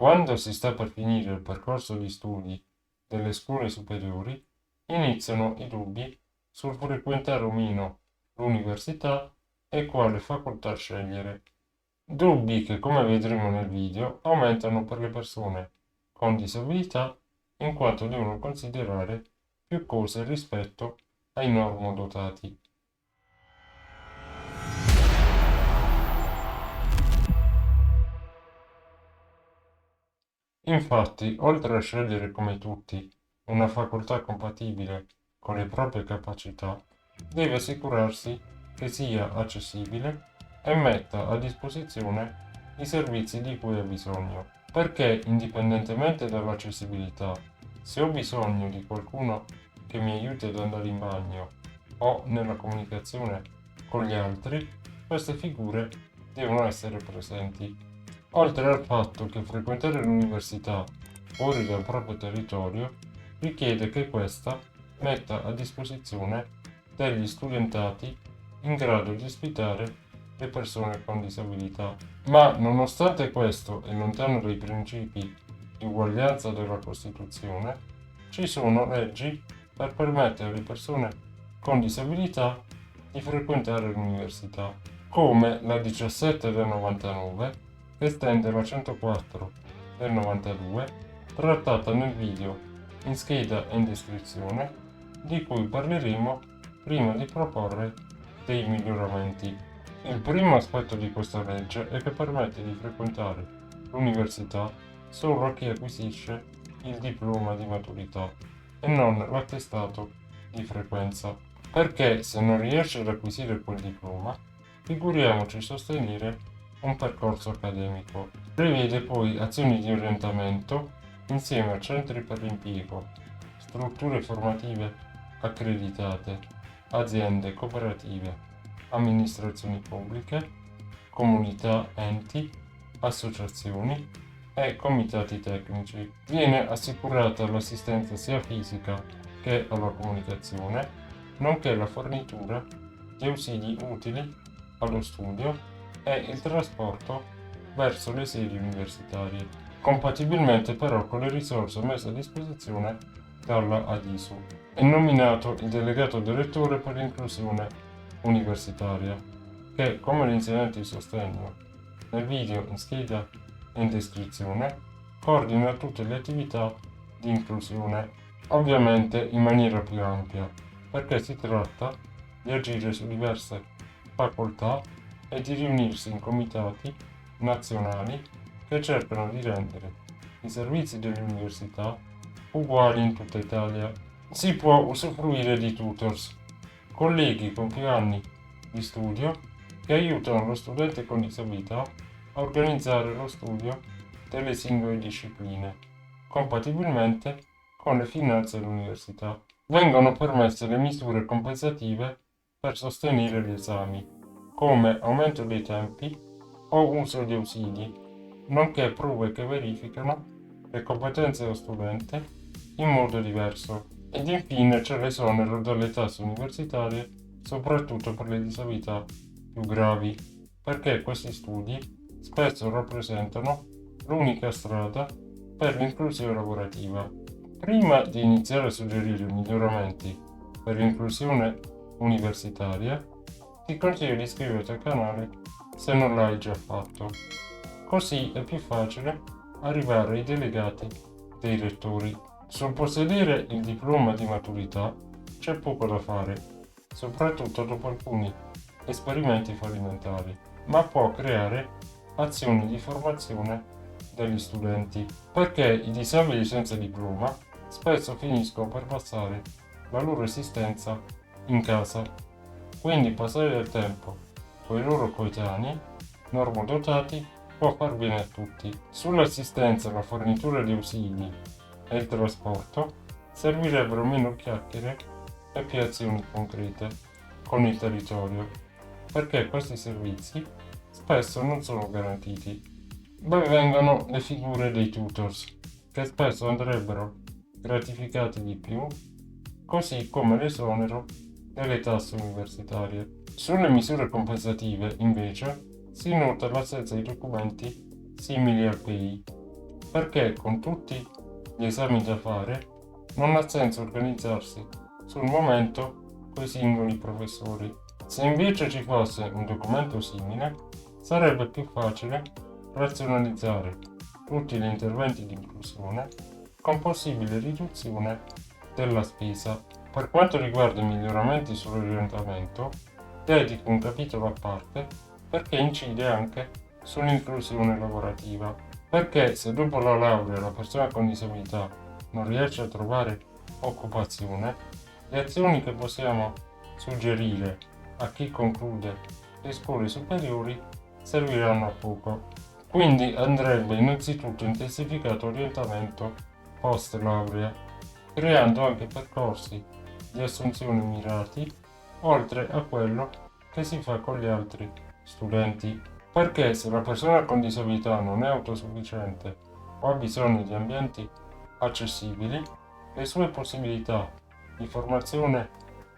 Quando si sta per finire il percorso di studi delle scuole superiori, iniziano i dubbi sul frequentare o meno l'università e quale facoltà scegliere. Dubbi che, come vedremo nel video, aumentano per le persone con disabilità in quanto devono considerare più cose rispetto ai normodotati. Infatti, oltre a scegliere come tutti una facoltà compatibile con le proprie capacità, deve assicurarsi che sia accessibile e metta a disposizione i servizi di cui ha bisogno, perché indipendentemente dall'accessibilità, se ho bisogno di qualcuno che mi aiuti ad andare in bagno o nella comunicazione con gli altri, queste figure devono essere presenti. Oltre al fatto che frequentare l'università fuori dal proprio territorio richiede che questa metta a disposizione degli studentati in grado di ospitare le persone con disabilità. Ma nonostante questo e lontano dai principi di uguaglianza della Costituzione, ci sono leggi per permettere alle persone con disabilità di frequentare l'università, come la 17 del 99 che estende la 104 del 92, trattata nel video in scheda e in descrizione, di cui parleremo prima di proporre dei miglioramenti. Il primo aspetto di questa legge è che permette di frequentare l'università solo a chi acquisisce il diploma di maturità e non l'attestato di frequenza, perché se non riesce ad acquisire quel diploma, figuriamoci sostenere un percorso accademico. Prevede poi azioni di orientamento insieme a centri per l'impiego, strutture formative accreditate, aziende, cooperative, amministrazioni pubbliche, comunità, enti, associazioni e comitati tecnici. Viene assicurata l'assistenza sia fisica che alla comunicazione, nonché la fornitura di ausili utili allo studio e il trasporto verso le sedi universitarie, compatibilmente però con le risorse messe a disposizione dalla ADISU. È nominato il delegato direttore per l'inclusione universitaria, che, come l'insegnante di sostegno nel video in scheda e in descrizione, coordina tutte le attività di inclusione, ovviamente in maniera più ampia, perché si tratta di agire su diverse facoltà e di riunirsi in comitati nazionali che cercano di rendere i servizi delle università uguali in tutta Italia. Si può usufruire di tutors, colleghi con più anni di studio che aiutano lo studente con disabilità a organizzare lo studio delle singole discipline, compatibilmente con le finanze dell'università. Vengono permesse le misure compensative per sostenere gli esami, come aumento dei tempi o uso di ausili, nonché prove che verificano le competenze dello studente in modo diverso. Ed infine c'è l'esonero dalle tasse universitarie, soprattutto per le disabilità più gravi, perché questi studi spesso rappresentano l'unica strada per l'inclusione lavorativa. Prima di iniziare a suggerire miglioramenti per l'inclusione universitaria, ti consiglio di iscriverti al canale se non l'hai già fatto, così è più facile arrivare ai delegati dei rettori. Sul possedere il diploma di maturità c'è poco da fare, soprattutto dopo alcuni esperimenti fallimentari, ma può creare azioni di formazione degli studenti, perché i disabili senza diploma spesso finiscono per passare la loro esistenza in casa. Quindi passare del tempo con i loro coetanei normodotati può far bene a tutti. Sull'assistenza, la fornitura di ausili e il trasporto servirebbero meno chiacchiere e più azioni concrete con il territorio, perché questi servizi spesso non sono garantiti. Poi vengono le figure dei tutors, che spesso andrebbero gratificati di più, così come l'esonero delle tasse universitarie. Sulle misure compensative, invece, si nota l'assenza di documenti simili al PI, perché con tutti gli esami da fare non ha senso organizzarsi sul momento coi singoli professori. Se invece ci fosse un documento simile, sarebbe più facile razionalizzare tutti gli interventi di inclusione con possibile riduzione della spesa. Per quanto riguarda i miglioramenti sull'orientamento, dedico un capitolo a parte perché incide anche sull'inclusione lavorativa. Perché se dopo la laurea la persona con disabilità non riesce a trovare occupazione, le azioni che possiamo suggerire a chi conclude le scuole superiori serviranno a poco. Quindi andrebbe innanzitutto intensificato orientamento post laurea, creando anche percorsi di assunzione mirati, oltre a quello che si fa con gli altri studenti. Perché se la persona con disabilità non è autosufficiente o ha bisogno di ambienti accessibili, le sue possibilità di formazione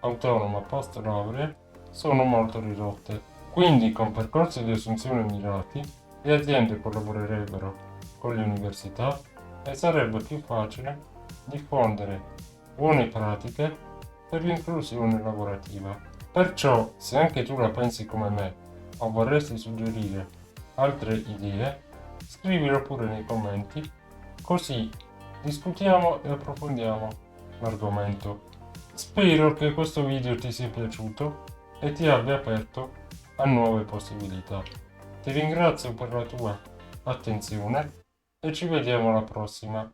autonoma post laurea sono molto ridotte. Quindi con percorsi di assunzione mirati le aziende collaborerebbero con le università e sarebbe più facile diffondere buone pratiche per l'inclusione lavorativa. Perciò, se anche tu la pensi come me o vorresti suggerire altre idee, scrivilo pure nei commenti, così discutiamo e approfondiamo l'argomento. Spero che questo video ti sia piaciuto e ti abbia aperto a nuove possibilità. Ti ringrazio per la tua attenzione e ci vediamo alla prossima.